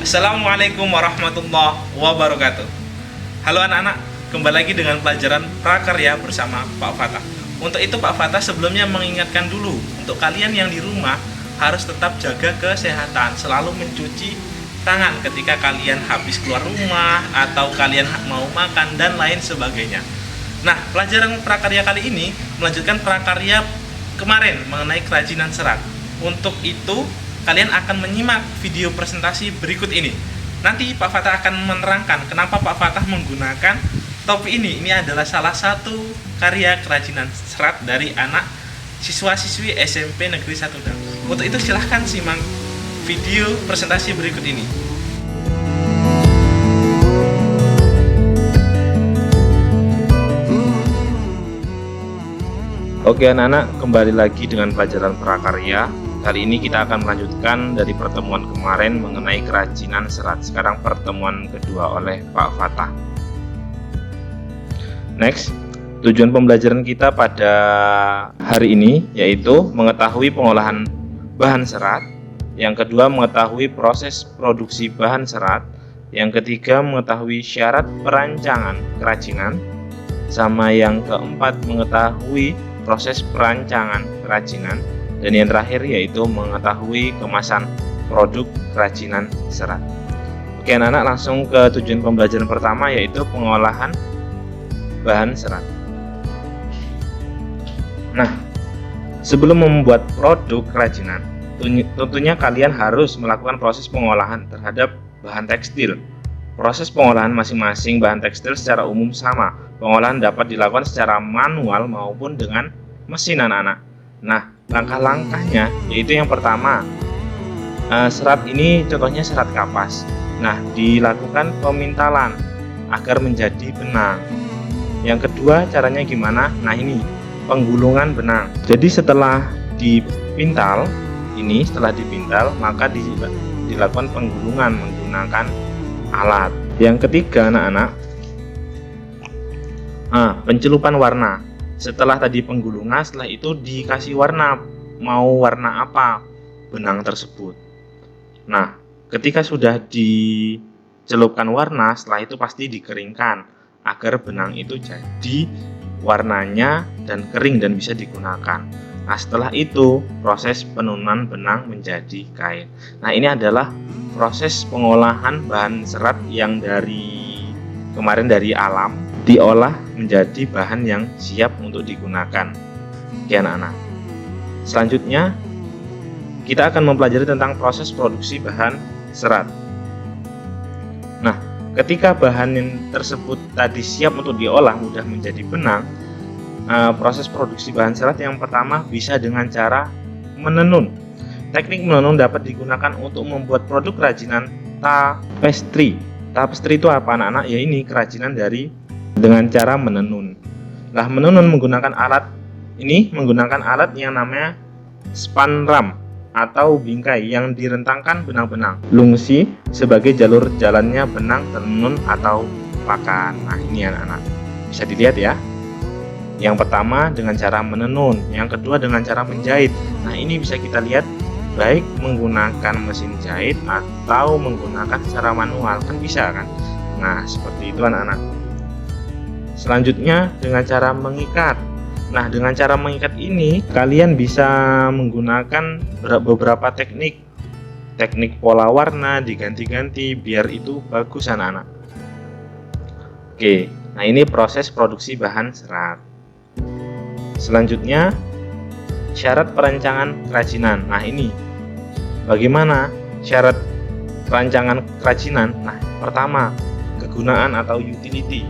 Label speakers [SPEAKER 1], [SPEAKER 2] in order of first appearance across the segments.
[SPEAKER 1] Assalamualaikum warahmatullahi wabarakatuh. Halo anak-anak, kembali lagi dengan pelajaran prakarya bersama Pak Fatah. Untuk itu Pak Fatah sebelumnya mengingatkan dulu, untuk kalian yang di rumah harus tetap jaga kesehatan, selalu mencuci tangan ketika kalian habis keluar rumah atau kalian mau makan dan lain sebagainya. Nah, pelajaran prakarya kali ini melanjutkan prakarya kemarin mengenai kerajinan serat. Untuk itu kalian akan menyimak video presentasi berikut ini. Nanti Pak Fatah akan menerangkan kenapa Pak Fatah menggunakan topi ini. Ini adalah salah satu karya kerajinan serat dari anak siswa-siswi SMP Negeri 1 Dang. Untuk itu silahkan simak video presentasi berikut ini. Oke anak-anak, kembali lagi dengan pelajaran prakarya. Kali ini kita akan melanjutkan dari pertemuan kemarin mengenai kerajinan serat. Sekarang pertemuan kedua oleh Pak Fatah. Next, tujuan pembelajaran kita pada hari ini yaitu mengetahui pengolahan bahan serat. Yang kedua, mengetahui proses produksi bahan serat. Yang ketiga, mengetahui syarat perancangan kerajinan. Sama yang keempat, mengetahui proses perancangan kerajinan. Dan yang terakhir yaitu mengetahui kemasan produk kerajinan serat. Oke anak-anak, langsung ke tujuan pembelajaran pertama yaitu pengolahan bahan serat. Nah, sebelum membuat produk kerajinan, tentunya kalian harus melakukan proses pengolahan terhadap bahan tekstil. Proses pengolahan masing-masing bahan tekstil secara umum sama. Pengolahan dapat dilakukan secara manual maupun dengan mesin anak-anak. Nah, langkah-langkahnya yaitu yang pertama, serat ini contohnya serat kapas. Nah, dilakukan pemintalan agar menjadi benang. Yang kedua, caranya gimana? Nah, ini penggulungan benang. Jadi setelah dipintal, maka dilakukan penggulungan menggunakan alat. Yang ketiga anak-anak, pencelupan warna. Setelah tadi penggulungan, setelah itu dikasih warna, mau warna apa benang tersebut. Nah, ketika sudah dicelupkan warna, setelah itu pasti dikeringkan agar benang itu jadi warnanya dan kering dan bisa digunakan. Nah, setelah itu proses penurunan benang menjadi kain. Nah, ini adalah proses pengolahan bahan serat yang dari kemarin dari alam diolah menjadi bahan yang siap untuk digunakan. Oke anak-anak, selanjutnya kita akan mempelajari tentang proses produksi bahan serat. Nah, ketika bahan yang tersebut tadi siap untuk diolah mudah menjadi benang, proses produksi bahan serat yang pertama bisa dengan cara menenun. Teknik menenun dapat digunakan untuk membuat produk kerajinan tapestri. Tapestri itu apa anak-anak? Ya, ini kerajinan dengan cara menenun. Nah, menenun menggunakan alat yang namanya spanram atau bingkai yang direntangkan benang-benang lungsi sebagai jalur jalannya benang tenun atau pakan. Nah, ini anak-anak bisa dilihat ya. Yang pertama dengan cara menenun, yang kedua dengan cara menjahit. Nah, ini bisa kita lihat baik menggunakan mesin jahit atau menggunakan secara manual, kan bisa kan. Nah, seperti itu anak-anak. Selanjutnya dengan cara mengikat. Nah, dengan cara mengikat ini kalian bisa menggunakan beberapa teknik pola warna diganti-ganti biar itu bagus anak-anak. Oke, nah ini proses produksi bahan serat. Selanjutnya syarat perancangan kerajinan. Nah, ini bagaimana syarat perancangan kerajinan? Nah, pertama, kegunaan atau utility.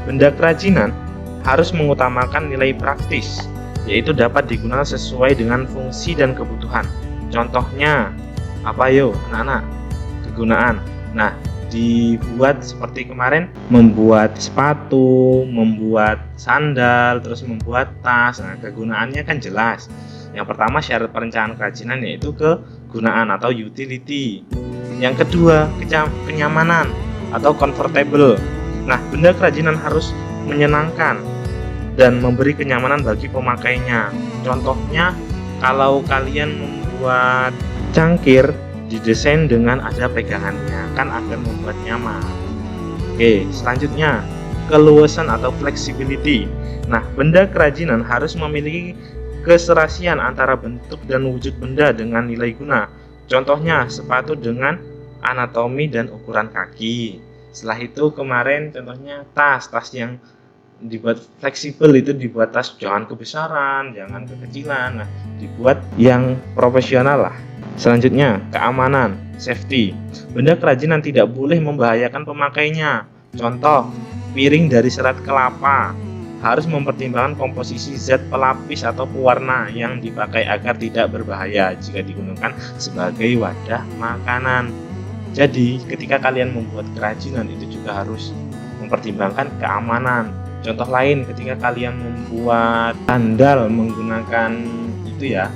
[SPEAKER 1] Benda kerajinan harus mengutamakan nilai praktis, yaitu dapat digunakan sesuai dengan fungsi dan kebutuhan. Contohnya apa yo anak-anak? Kegunaan. Nah, dibuat seperti kemarin, membuat sepatu, membuat sandal, terus membuat tas. Nah, kegunaannya kan jelas. Yang pertama syarat perencanaan kerajinan yaitu kegunaan atau utility. Yang kedua, kenyamanan atau comfortable. Nah, benda kerajinan harus menyenangkan dan memberi kenyamanan bagi pemakainya. Contohnya, kalau kalian membuat cangkir didesain dengan ada pegangannya, kan agar membuat nyaman. Oke, selanjutnya keluasan atau flexibility. Nah, benda kerajinan harus memiliki keserasian antara bentuk dan wujud benda dengan nilai guna. Contohnya sepatu dengan anatomi dan ukuran kaki. Setelah itu kemarin contohnya tas yang dibuat fleksibel, itu dibuat tas jangan kebesaran, jangan kekecilan. Nah, dibuat yang profesional lah. Selanjutnya keamanan, safety. Benda kerajinan tidak boleh membahayakan pemakainya. Contoh, piring dari serat kelapa harus mempertimbangkan komposisi zat pelapis atau pewarna yang dipakai agar tidak berbahaya jika digunakan sebagai wadah makanan. Jadi ketika kalian membuat kerajinan itu juga harus mempertimbangkan keamanan. Contoh lain, ketika kalian membuat sandal menggunakan itu ya,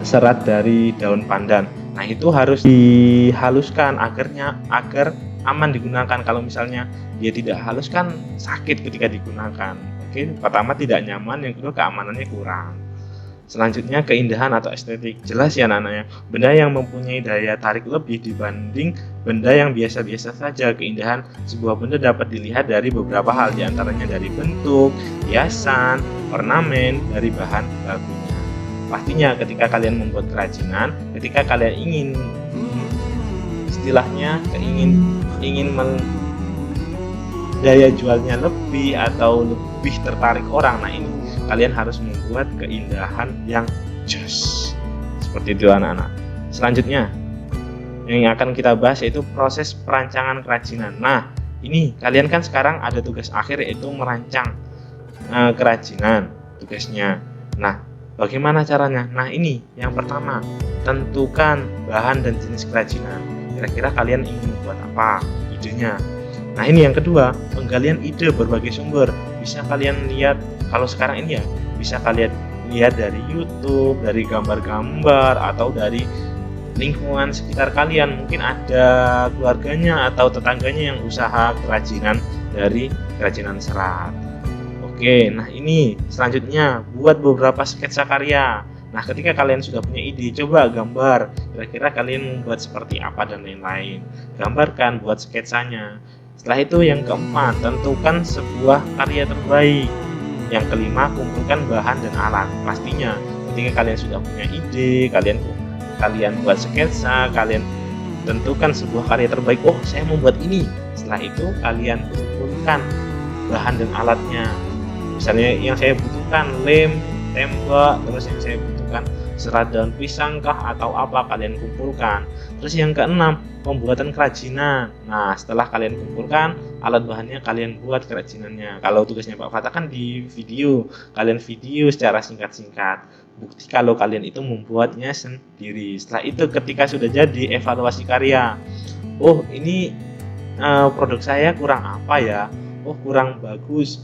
[SPEAKER 1] serat dari daun pandan. Nah, itu harus dihaluskan agar aman digunakan. Kalau misalnya dia tidak halus kan sakit ketika digunakan. Oke, pertama tidak nyaman, yang kedua keamanannya kurang. Selanjutnya keindahan atau estetik. Jelas ya anak-anaknya, benda yang mempunyai daya tarik lebih dibanding benda yang biasa-biasa saja. Keindahan sebuah benda dapat dilihat dari beberapa hal, diantaranya dari bentuk, hiasan, ornamen, dari bahan bakunya. Pastinya ketika kalian membuat kerajinan, ketika kalian ingin istilahnya ingin daya jualnya lebih atau lebih tertarik orang, nah ini kalian harus membuat keindahan yang jos. Seperti itu anak-anak. Selanjutnya yang akan kita bahas yaitu proses perancangan kerajinan. Nah, ini kalian kan sekarang ada tugas akhir yaitu merancang kerajinan tugasnya. Nah, bagaimana caranya? Nah, ini yang pertama, tentukan bahan dan jenis kerajinan. Kira-kira kalian ingin membuat apa? Idenya. Nah, ini yang kedua, penggalian ide berbagai sumber. Bisa kalian lihat, kalau sekarang ini ya, bisa kalian lihat dari YouTube, dari gambar-gambar, atau dari lingkungan sekitar kalian. Mungkin ada keluarganya atau tetangganya yang usaha kerajinan dari kerajinan serat. Oke, nah ini selanjutnya buat beberapa sketsa karya. Nah, ketika kalian sudah punya ide, coba gambar. Kira-kira kalian membuat seperti apa dan lain-lain. Gambarkan, buat sketsanya. Setelah itu yang keempat, tentukan sebuah karya terbaik. Yang kelima, kumpulkan bahan dan alat. Pastinya ketika kalian sudah punya ide, kalian buat sketsa, kalian tentukan sebuah karya terbaik. Oh, saya membuat ini. Setelah itu kalian kumpulkan bahan dan alatnya. Misalnya yang saya butuhkan lem, tembak, terus yang saya butuhkan serat daun pisang kah atau apa, kalian kumpulkan. Terus yang keenam, pembuatan kerajinan. Nah, setelah kalian kumpulkan alat bahannya, kalian buat kerajinannya. Kalau tugasnya Pak Fatah kan di video, kalian video secara singkat-singkat. Bukti kalau kalian itu membuatnya sendiri. Setelah itu ketika sudah jadi, evaluasi karya. Oh, ini produk saya kurang apa ya? Oh, kurang bagus.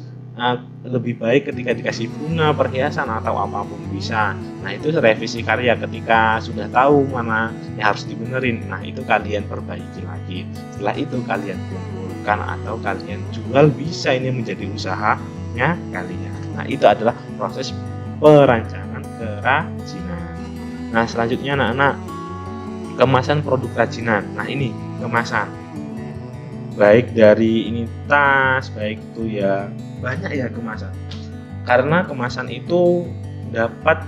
[SPEAKER 1] Lebih baik ketika dikasih bunga, perhiasan, atau apapun bisa. Nah, itu revisi karya. Ketika sudah tahu mana yang harus dibenerin, nah itu kalian perbaiki lagi. Setelah itu kalian kumpulkan atau kalian jual, bisa ini menjadi usahanya kalian. Nah, itu adalah proses perancangan kerajinan. Nah, selanjutnya anak-anak, kemasan produk kerajinan. Nah, ini kemasan, baik dari ini tas, baik itu ya banyak ya kemasan, karena kemasan itu dapat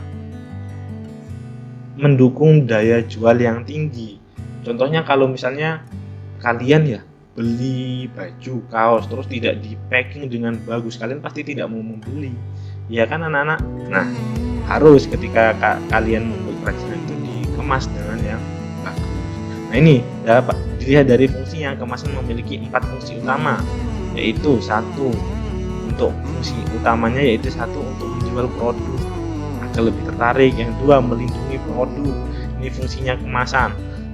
[SPEAKER 1] mendukung daya jual yang tinggi. Contohnya kalau misalnya kalian ya beli baju, kaos, terus tidak di packing dengan bagus, kalian pasti tidak mau membeli, ya kan anak-anak? Nah, harus ketika kalian membuat kerajinan itu dikemas dengan yang bagus. Nah, ini dapat dilihat dari fungsinya. Kemasan memiliki 4 fungsi utama, yaitu satu, untuk fungsi utamanya yaitu satu, untuk menjual produk agar lebih tertarik. Yang kedua, melindungi produk, ini fungsinya kemasan.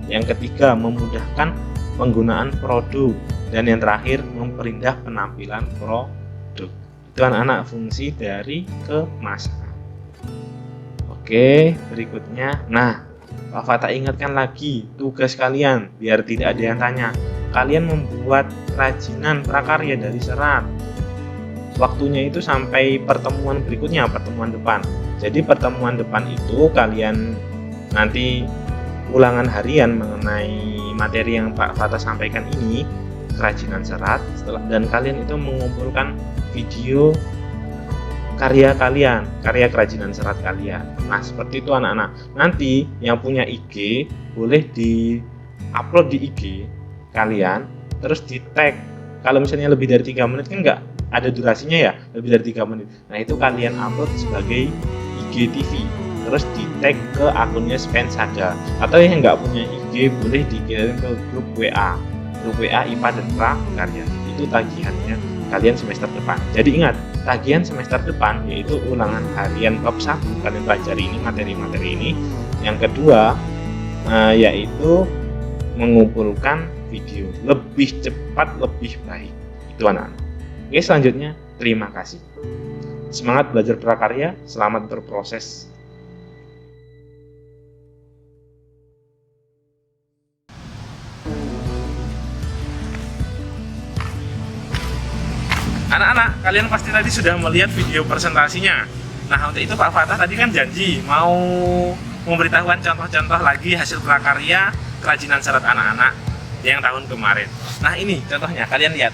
[SPEAKER 1] Yang ketiga, memudahkan penggunaan produk. Dan yang terakhir, memperindah penampilan produk. Itu anak-anak fungsi dari kemasan. Oke, berikutnya, nah Pak Fatah ingatkan lagi tugas kalian biar tidak ada yang tanya. Kalian membuat kerajinan prakarya dari serat. Waktunya itu sampai pertemuan berikutnya, pertemuan depan. Jadi pertemuan depan itu kalian nanti ulangan harian mengenai materi yang Pak Fatah sampaikan ini, kerajinan serat, dan kalian itu mengumpulkan video karya kalian, karya kerajinan serat kalian. Nah, seperti itu anak-anak. Nanti yang punya IG boleh di-upload di IG kalian, terus di-tag. Kalau misalnya lebih dari 3 menit kan nggak ada durasinya ya, lebih dari 3 menit. Nah, itu kalian upload sebagai IGTV, terus di-tag ke akunnya Spensada. Atau yang nggak punya IG boleh dikirim ke grup WA IPA dan Prakarya. Itu tagihannya kalian semester depan. Jadi ingat, tagihan semester depan yaitu ulangan harian bab 1, kalian pelajari ini materi-materi ini. Yang kedua yaitu mengumpulkan video lebih cepat, lebih baik. Itu anak-anak. Oke, selanjutnya terima kasih. Semangat belajar prakarya, selamat berproses. Anak-anak, kalian pasti tadi sudah melihat video presentasinya. Nah, untuk itu Pak Fatah tadi kan janji mau memberitahukan contoh-contoh lagi hasil prakarya kerajinan serat anak-anak yang tahun kemarin. Nah, ini contohnya, kalian lihat.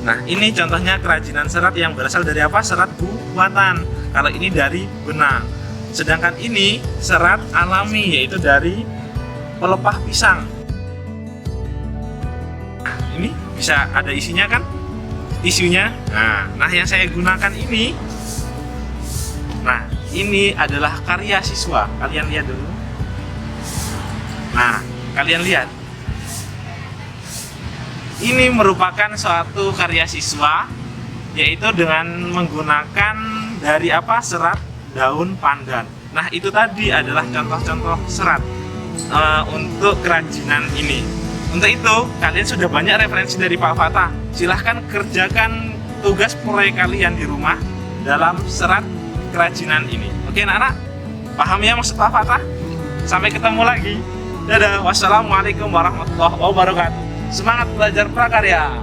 [SPEAKER 1] Nah, ini contohnya kerajinan serat yang berasal dari apa? Serat buatan. Kalau ini dari benang. Sedangkan ini serat alami, yaitu dari pelepah pisang. Nah, ini bisa ada isinya kan? Tisunya. Nah, yang saya gunakan ini, nah, ini adalah karya siswa. Kalian lihat dulu. Nah, kalian lihat. Ini merupakan suatu karya siswa, yaitu dengan menggunakan dari apa? Serat daun pandan. Nah, itu tadi adalah contoh-contoh serat untuk kerajinan ini. Untuk itu, kalian sudah banyak referensi dari Pak Fatah. Silahkan kerjakan tugas proyek kalian di rumah dalam serat kerajinan ini. Oke anak-anak? Paham ya maksud Pak Fatah? Sampai ketemu lagi. Dadah. Wassalamualaikum warahmatullahi wabarakatuh. Semangat belajar prakarya.